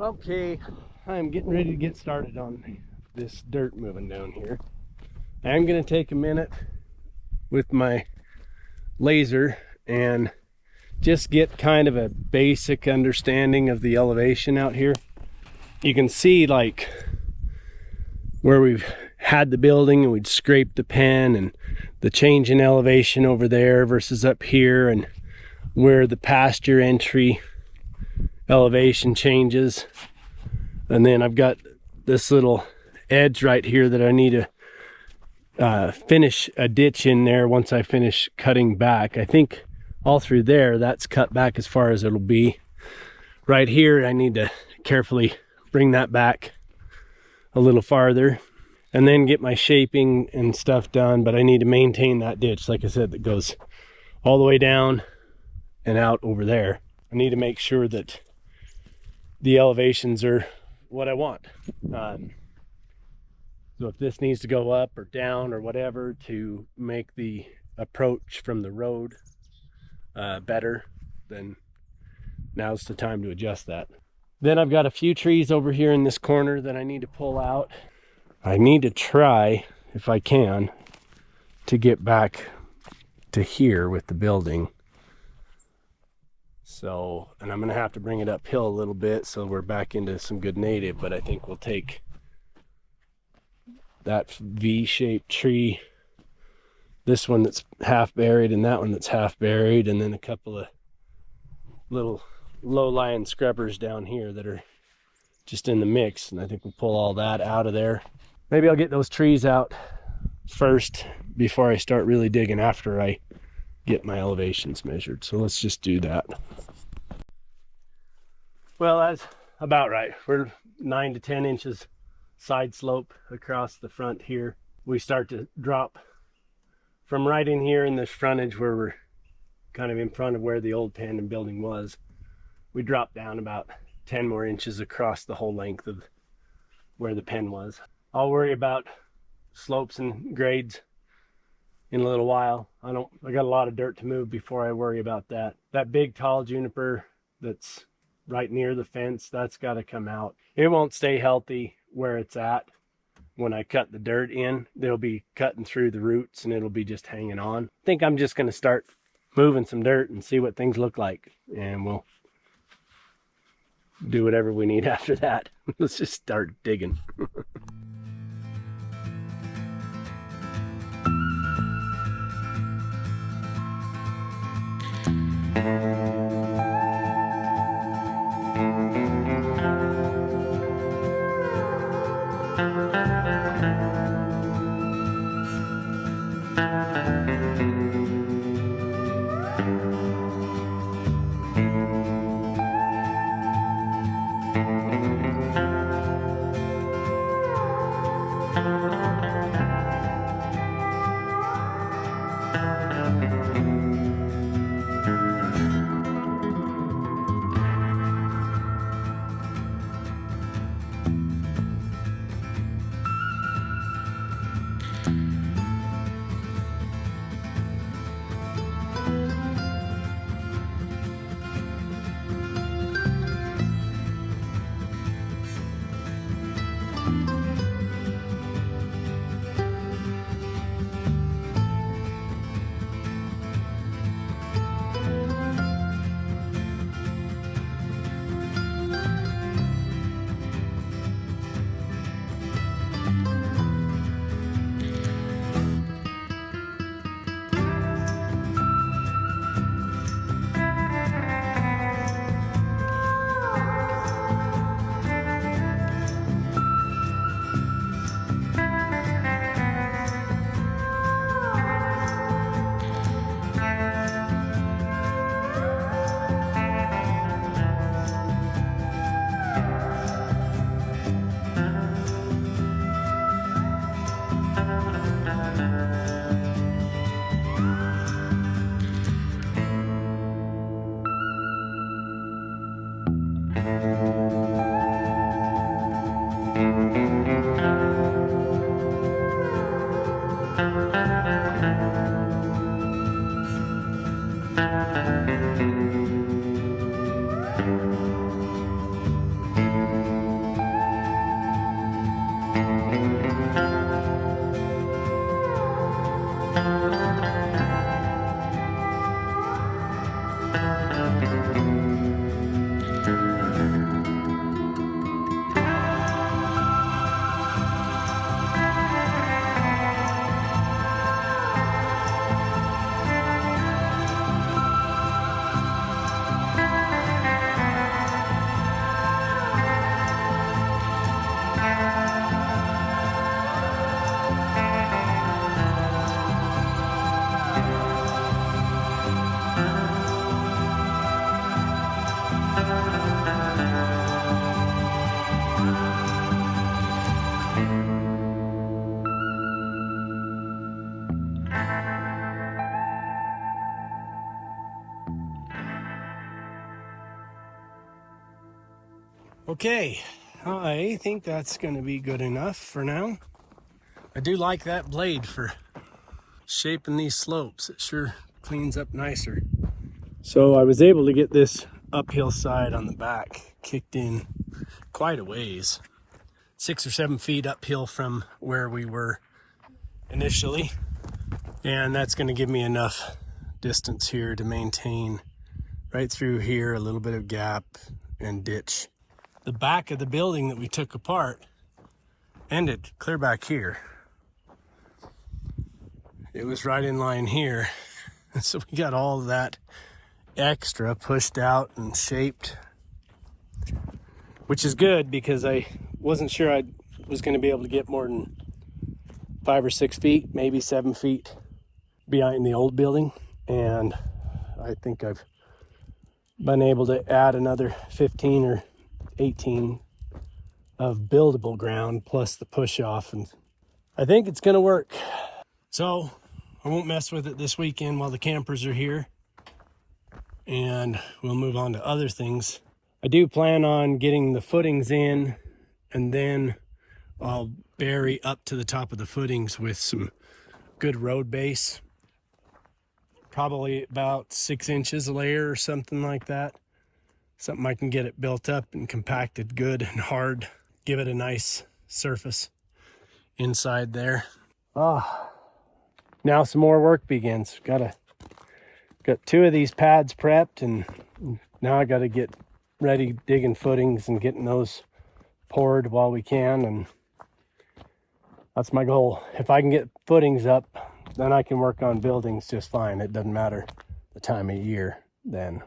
Okay, I'm getting ready to get started on this dirt moving down here. I'm going to take a minute with my laser and just get kind of a basic understanding of the elevation out here. You can see like where we've had the building and we'd scraped the pen and the change in elevation over there versus up here, and where the pasture entry elevation changes. And then I've got this little edge right here that I need to finish a ditch in there once I finish cutting back. I think all through there that's cut back as far as it'll be. Right here I need to carefully bring that back a little farther and then get my shaping and stuff done, but I need to maintain that ditch, like I said, that goes all the way down and out over there. I need to make sure that the elevations are what I want. So if this needs to go up or down or whatever to make the approach from the road better, then now's the time to adjust that. Then I've got a few trees over here in this corner that I need to pull out. I need to try, if I can, to get back to here with the building. So, and I'm gonna have to bring it uphill a little bit so we're back into some good native, but I think we'll take that V-shaped tree, this one that's half buried and that one that's half buried, and then a couple of little low-lying scrubbers down here that are just in the mix, and I think we'll pull all that out of there. Maybe I'll get those trees out first before I start really digging after I get my elevations measured. So let's just do that. Well, that's about right. We're 9 to 10 inches side slope across the front here. We start to drop from right in here in this frontage where we're kind of in front of where the old pen and building was. We drop down about 10 more inches across the whole length of where the pen was. I'll worry about slopes and grades in a little while. I got a lot of dirt to move before I worry about that. That big tall juniper that's right near the fence, that's got to come out. It won't stay healthy where it's at. When I cut the dirt in, they'll be cutting through the roots and it'll be just hanging on. I think I'm just going to start moving some dirt and see what things look like, and we'll do whatever we need after that. Let's just start digging. Okay, I think that's going to be good enough for now. I do like that blade for shaping these slopes. It sure cleans up nicer. So I was able to get this uphill side on the back kicked in quite a ways. 6 or 7 feet uphill from where we were initially. And that's going to give me enough distance here to maintain right through here, a little bit of gap and ditch. The back of the building that we took apart ended clear back here. It was right in line here. So we got all of that extra pushed out and shaped, which is good because I wasn't sure I was going to be able to get more than 5 or 6 feet, maybe 7 feet behind the old building. And I think I've been able to add another 15 or 18 of buildable ground plus the push off, and I think it's gonna work. So I won't mess with it this weekend while the campers are here, and we'll move on to other things. I do plan on getting the footings in, and then I'll bury up to the top of the footings with some good road base, probably about 6 inches a layer or something like that. Something I can get it built up and compacted good and hard. Give it a nice surface inside there. Now some more work begins. Got 2 of these pads prepped, and now I got to get ready digging footings and getting those poured while we can, and that's my goal. If I can get footings up, then I can work on buildings just fine. It doesn't matter the time of year then.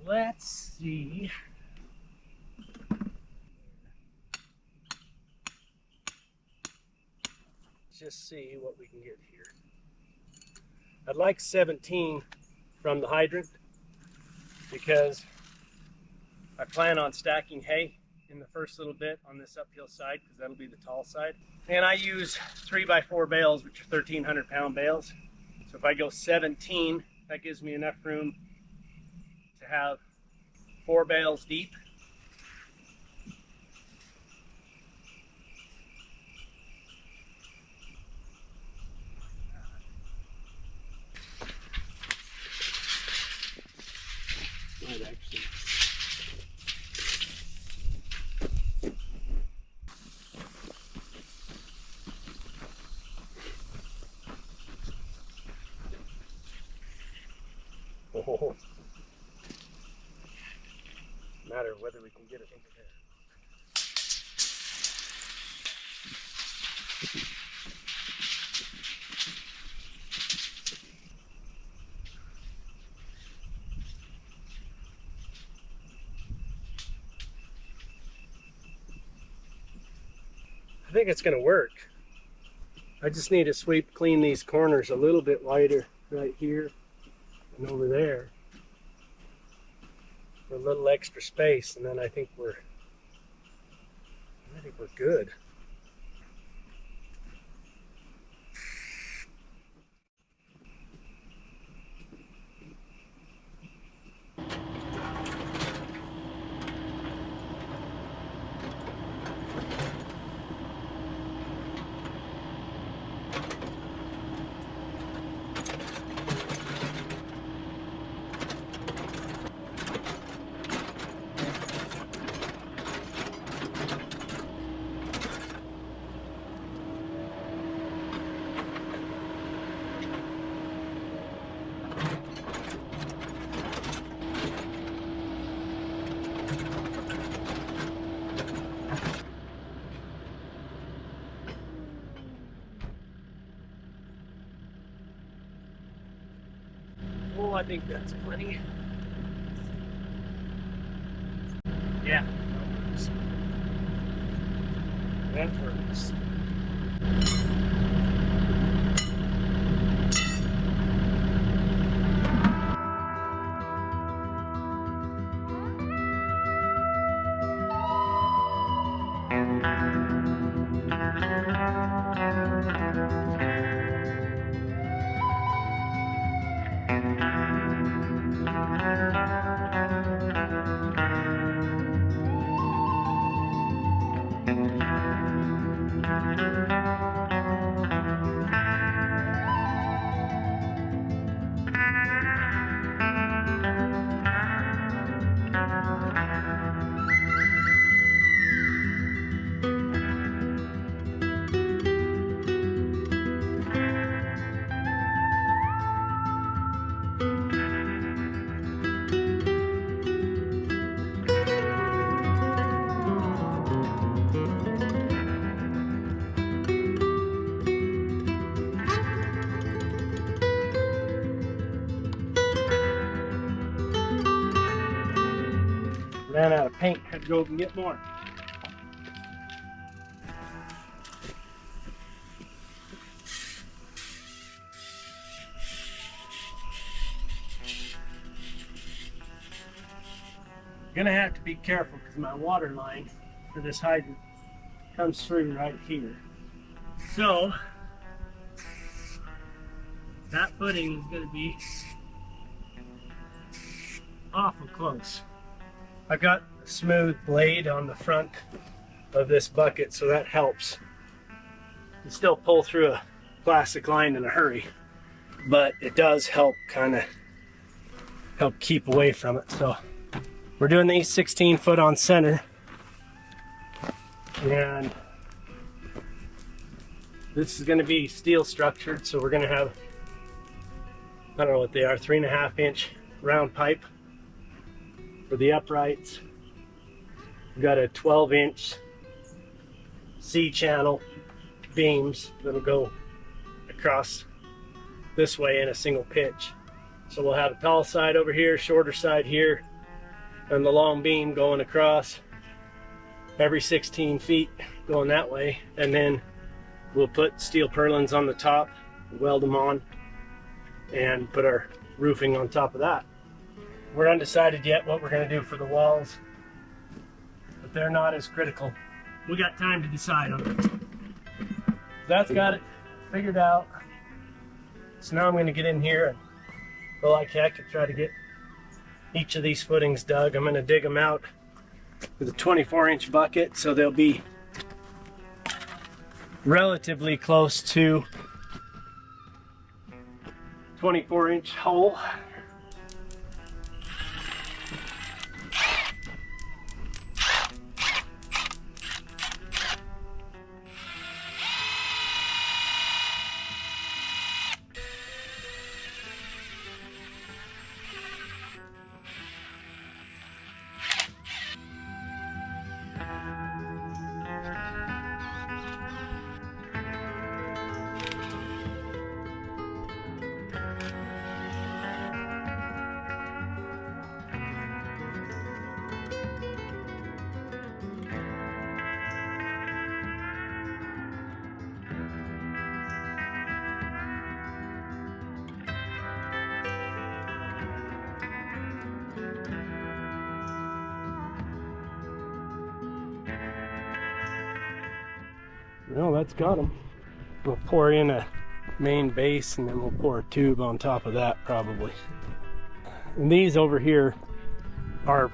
Let's see. Just see what we can get here. I'd like 17 from the hydrant because I plan on stacking hay in the first little bit on this uphill side because that'll be the tall side. And I use 3x4 bales, which are 1,300-pound bales. So if I go 17, that gives me enough room to have 4 bales deep. Might actually. Oh. Matter whether we can get it into there. I think it's going to work. I just need to sweep clean these corners a little bit wider right here and over there for a little extra space, and then I think we're good. Oh, I think that's plenty. Yeah, that works. paint, had to go and get more. Gonna have to be careful because my water line for this hydrant comes through right here. So that footing is gonna be awful close. I've got a smooth blade on the front of this bucket, so that helps. You still pull through a plastic line in a hurry, but it does help kind of help keep away from it. So we're doing these 16 foot on center, and this is going to be steel structured, so we're going to have, I don't know what they are, 3.5 inch round pipe for the uprights. We've got a 12 inch C-channel beams that'll go across this way in a single pitch. So we'll have a tall side over here, shorter side here, and the long beam going across every 16 feet going that way. And then we'll put steel purlins on the top, weld them on, and put our roofing on top of that. We're undecided yet what we're going to do for the walls, but they're not as critical. We got time to decide on it. That's got it figured out. So now I'm going to get in here and go like heck and try to get each of these footings dug. I'm going to dig them out with a 24 inch bucket, so they'll be relatively close to 24 inch hole. Well, that's got them. We'll pour in a main base and then we'll pour a tube on top of that probably. And these over here are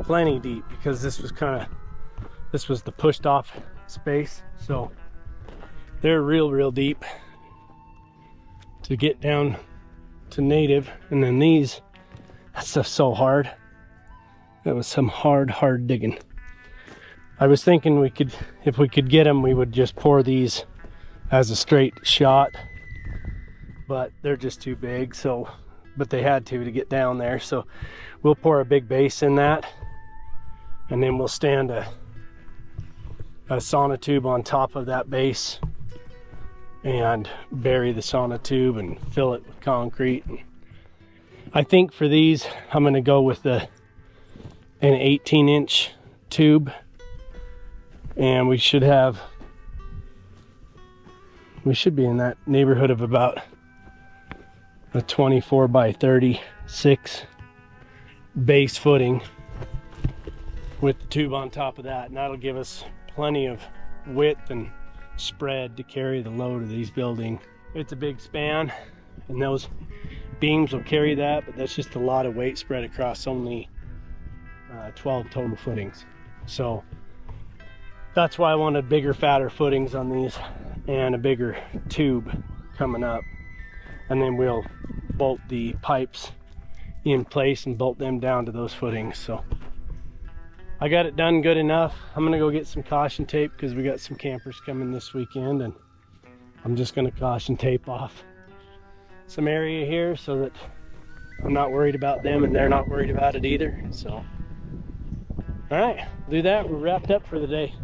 plenty deep because this was the pushed off space, so they're real deep to get down to native. And then these, that stuff's so hard. That was some hard digging. I was thinking if we could get them, we would just pour these as a straight shot, but they're just too big. So, but they had to get down there. So we'll pour a big base in that, and then we'll stand a sonotube on top of that base and bury the sonotube and fill it with concrete. And I think for these, I'm going to go with an 18 inch tube. And we should be in that neighborhood of about a 24 by 36 base footing with the tube on top of that. And that'll give us plenty of width and spread to carry the load of these buildings. It's a big span, and those beams will carry that, but that's just a lot of weight spread across only 12 total footings. So that's why I wanted bigger, fatter footings on these and a bigger tube coming up. And then we'll bolt the pipes in place and bolt them down to those footings. So I got it done good enough. I'm gonna go get some caution tape because we got some campers coming this weekend, and I'm just gonna caution tape off some area here so that I'm not worried about them and they're not worried about it either. So, all right, do that. We're wrapped up for the day.